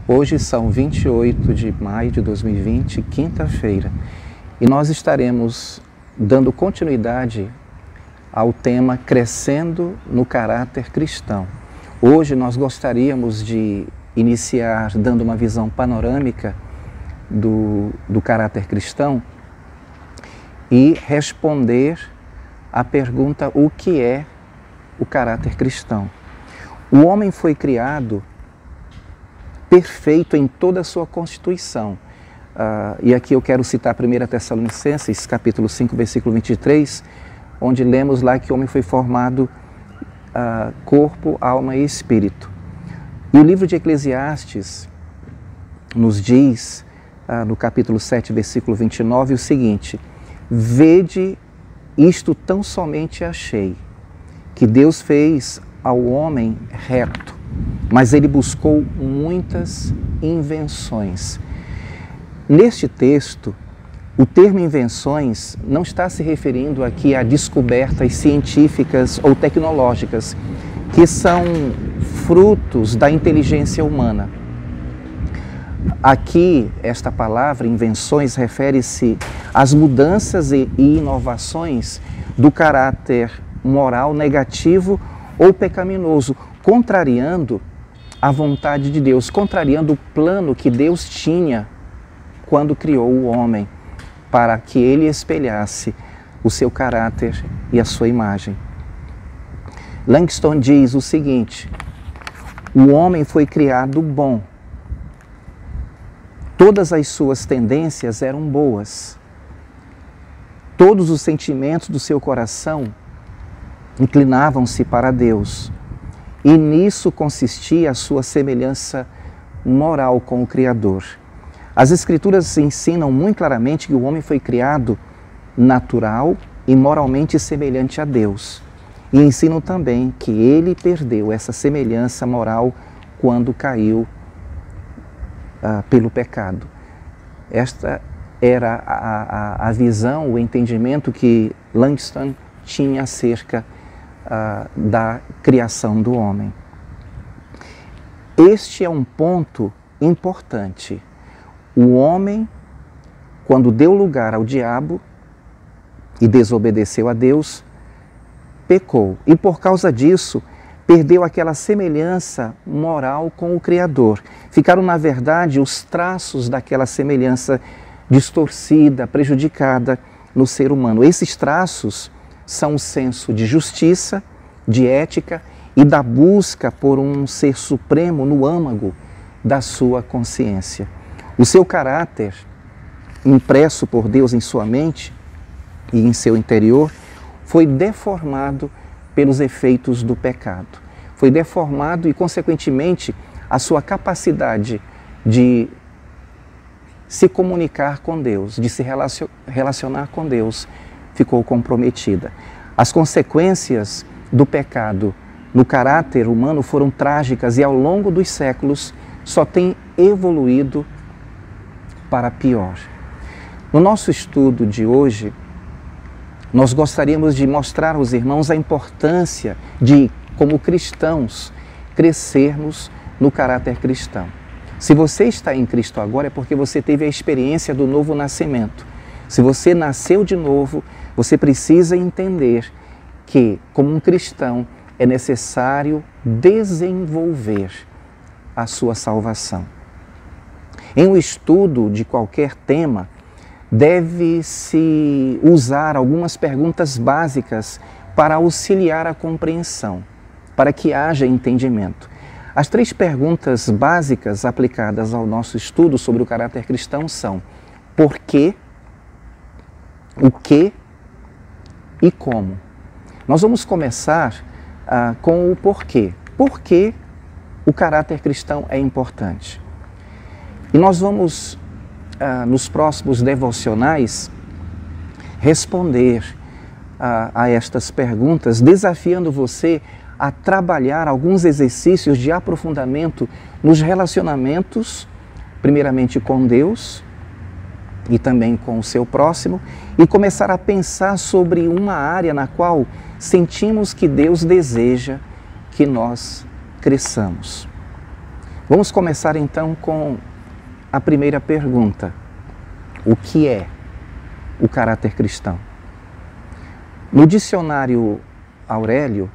Hoje são 28 de maio de 2020, quinta-feira, e nós estaremos dando continuidade ao tema Crescendo no Caráter Cristão. Hoje nós gostaríamos de iniciar dando uma visão panorâmica do caráter cristão e responder à pergunta: o que é o caráter cristão? O homem foi criado perfeito em toda a sua constituição. E aqui eu quero citar 1 Tessalonicenses, capítulo 5, versículo 23, onde lemos lá que o homem foi formado corpo, alma e espírito. E o livro de Eclesiastes nos diz, no capítulo 7, versículo 29, o seguinte: vede, isto tão somente achei, que Deus fez ao homem reto, mas ele buscou muitas invenções. Neste texto, o termo invenções não está se referindo aqui a descobertas científicas ou tecnológicas, que são frutos da inteligência humana. Aqui, esta palavra, invenções, refere-se às mudanças e inovações do caráter moral negativo ou pecaminoso, contrariando a vontade de Deus, contrariando o plano que Deus tinha quando criou o homem, para que ele espelhasse o seu caráter e a sua imagem. Langston diz o seguinte: o homem foi criado bom. Todas as suas tendências eram boas. Todos os sentimentos do seu coração inclinavam-se para Deus. E nisso consistia a sua semelhança moral com o Criador. As Escrituras ensinam muito claramente que o homem foi criado natural e moralmente semelhante a Deus. E ensinam também que ele perdeu essa semelhança moral quando caiu pelo pecado. Esta era a visão, o entendimento que Langston tinha acerca da criação do homem. Este é um ponto importante. O homem, quando deu lugar ao diabo e desobedeceu a Deus, pecou. E por causa disso, perdeu aquela semelhança moral com o Criador. Ficaram, na verdade, os traços daquela semelhança distorcida, prejudicada no ser humano. Esses traços são o senso de justiça, de ética e da busca por um ser supremo no âmago da sua consciência. O seu caráter, impresso por Deus em sua mente e em seu interior, foi deformado pelos efeitos do pecado. Foi deformado e, consequentemente, a sua capacidade de se comunicar com Deus, de se relacionar com Deus, ficou comprometida. As consequências do pecado no caráter humano foram trágicas e, ao longo dos séculos, só têm evoluído para pior. No nosso estudo de hoje, nós gostaríamos de mostrar aos irmãos a importância de, como cristãos, crescermos no caráter cristão. Se você está em Cristo agora, é porque você teve a experiência do novo nascimento. Se você nasceu de novo, você precisa entender que, como um cristão, é necessário desenvolver a sua salvação. Em um estudo de qualquer tema, deve-se usar algumas perguntas básicas para auxiliar a compreensão, para que haja entendimento. As 3 perguntas básicas aplicadas ao nosso estudo sobre o caráter cristão são: por quê, o que e como. Nós vamos começar com o porquê. Por que o caráter cristão é importante? E nós vamos, nos próximos devocionais, responder a estas perguntas, desafiando você a trabalhar alguns exercícios de aprofundamento nos relacionamentos, primeiramente com Deus e também com o seu próximo, e começar a pensar sobre uma área na qual sentimos que Deus deseja que nós cresçamos. Vamos começar então com a primeira pergunta. O que é o caráter cristão? No dicionário Aurélio,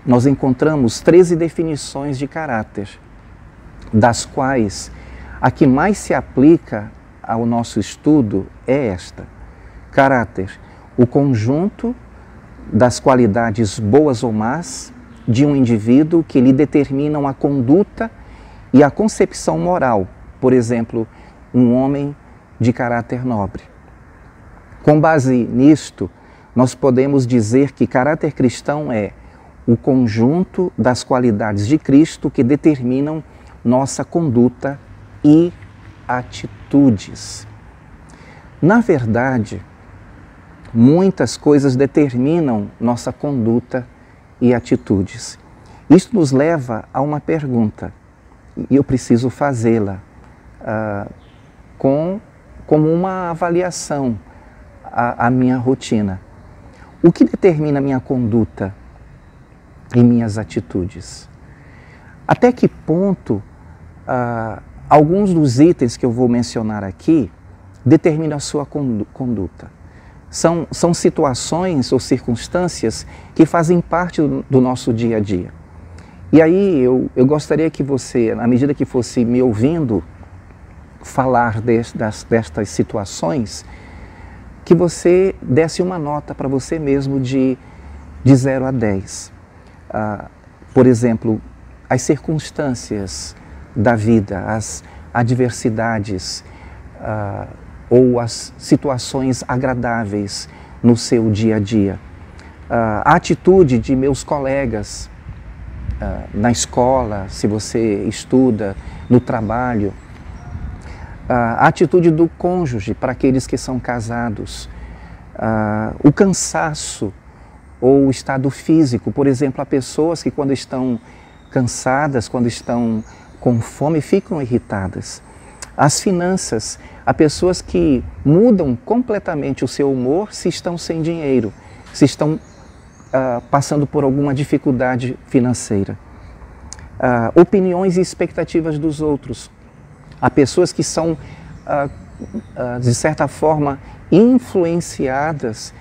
nós encontramos 13 definições de caráter, das quais a que mais se aplica ao nosso estudo é esta. Caráter, o conjunto das qualidades boas ou más de um indivíduo que lhe determinam a conduta e a concepção moral, por exemplo, um homem de caráter nobre. Com base nisto, nós podemos dizer que caráter cristão é o conjunto das qualidades de Cristo que determinam nossa conduta e atitudes. Na verdade, muitas coisas determinam nossa conduta e atitudes. Isto nos leva a uma pergunta, e eu preciso fazê-la como uma avaliação à minha rotina. O que determina minha conduta e minhas atitudes? Até que ponto alguns dos itens que eu vou mencionar aqui determinam a sua conduta? São situações ou circunstâncias que fazem parte do nosso dia a dia. E aí eu gostaria que você, na medida que fosse me ouvindo falar destas situações, que você desse uma nota para você mesmo de 0 a 10. Por exemplo, as circunstâncias da vida, as adversidades ou as situações agradáveis no seu dia a dia. A atitude de meus colegas na escola, se você estuda, no trabalho. A atitude do cônjuge para aqueles que são casados. O cansaço ou o estado físico. Por exemplo, há pessoas que quando estão cansadas, quando estão com fome, ficam irritadas. As finanças. Há pessoas que mudam completamente o seu humor se estão sem dinheiro, se estão passando por alguma dificuldade financeira. Opiniões e expectativas dos outros. Há pessoas que são, de certa forma, influenciadas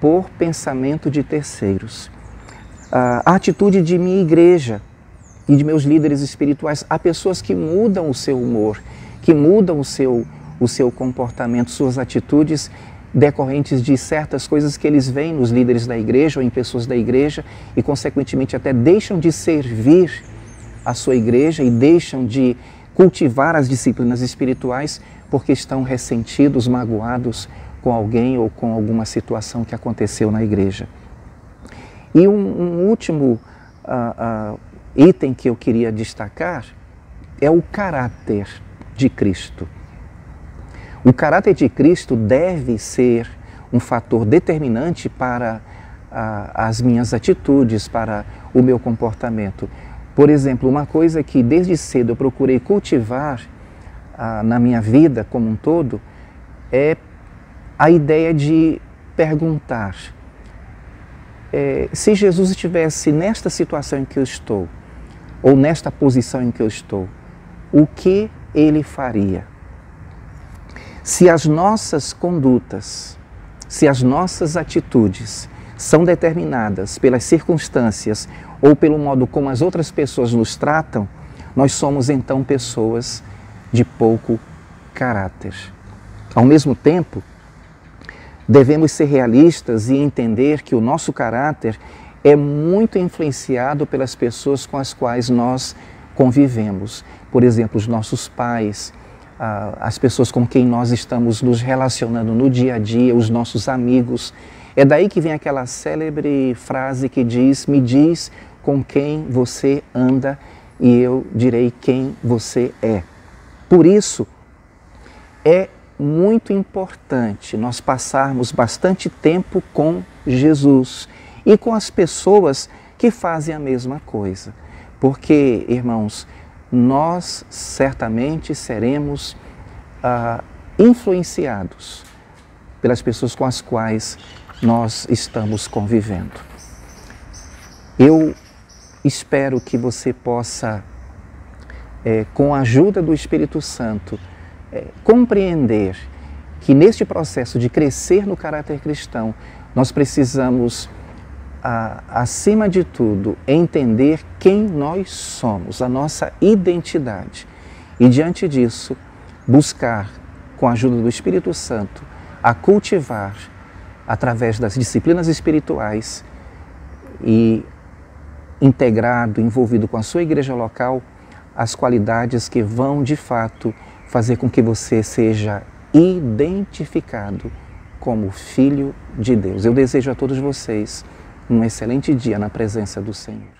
por pensamento de terceiros. A atitude de minha igreja e de meus líderes espirituais. Há pessoas que mudam o seu humor, que mudam o seu comportamento, suas atitudes, decorrentes de certas coisas que eles veem nos líderes da igreja ou em pessoas da igreja e, consequentemente, até deixam de servir a sua igreja e deixam de cultivar as disciplinas espirituais porque estão ressentidos, magoados com alguém ou com alguma situação que aconteceu na igreja. E um último item que eu queria destacar é o caráter de Cristo. O caráter de Cristo deve ser um fator determinante para as minhas atitudes, para o meu comportamento. Por exemplo, uma coisa que desde cedo eu procurei cultivar na minha vida como um todo é a ideia de perguntar se Jesus estivesse nesta situação em que eu estou, ou nesta posição em que eu estou, o que ele faria? Se as nossas condutas, se as nossas atitudes são determinadas pelas circunstâncias ou pelo modo como as outras pessoas nos tratam, nós somos então pessoas de pouco caráter. Ao mesmo tempo, devemos ser realistas e entender que o nosso caráter é muito influenciado pelas pessoas com as quais nós convivemos. Por exemplo, os nossos pais, as pessoas com quem nós estamos nos relacionando no dia a dia, os nossos amigos. É daí que vem aquela célebre frase que diz: me diz com quem você anda e eu direi quem você é. Por isso, é muito importante nós passarmos bastante tempo com Jesus e com as pessoas que fazem a mesma coisa. Porque, irmãos, nós certamente seremos influenciados pelas pessoas com as quais nós estamos convivendo. Eu espero que você possa com a ajuda do Espírito Santo, compreender que neste processo de crescer no caráter cristão, nós precisamos, acima de tudo, entender quem nós somos, a nossa identidade. E diante disso, buscar, com a ajuda do Espírito Santo, a cultivar, através das disciplinas espirituais e integrado, envolvido com a sua igreja local, as qualidades que vão, de fato, fazer com que você seja identificado como filho de Deus. Eu desejo a todos vocês um excelente dia na presença do Senhor.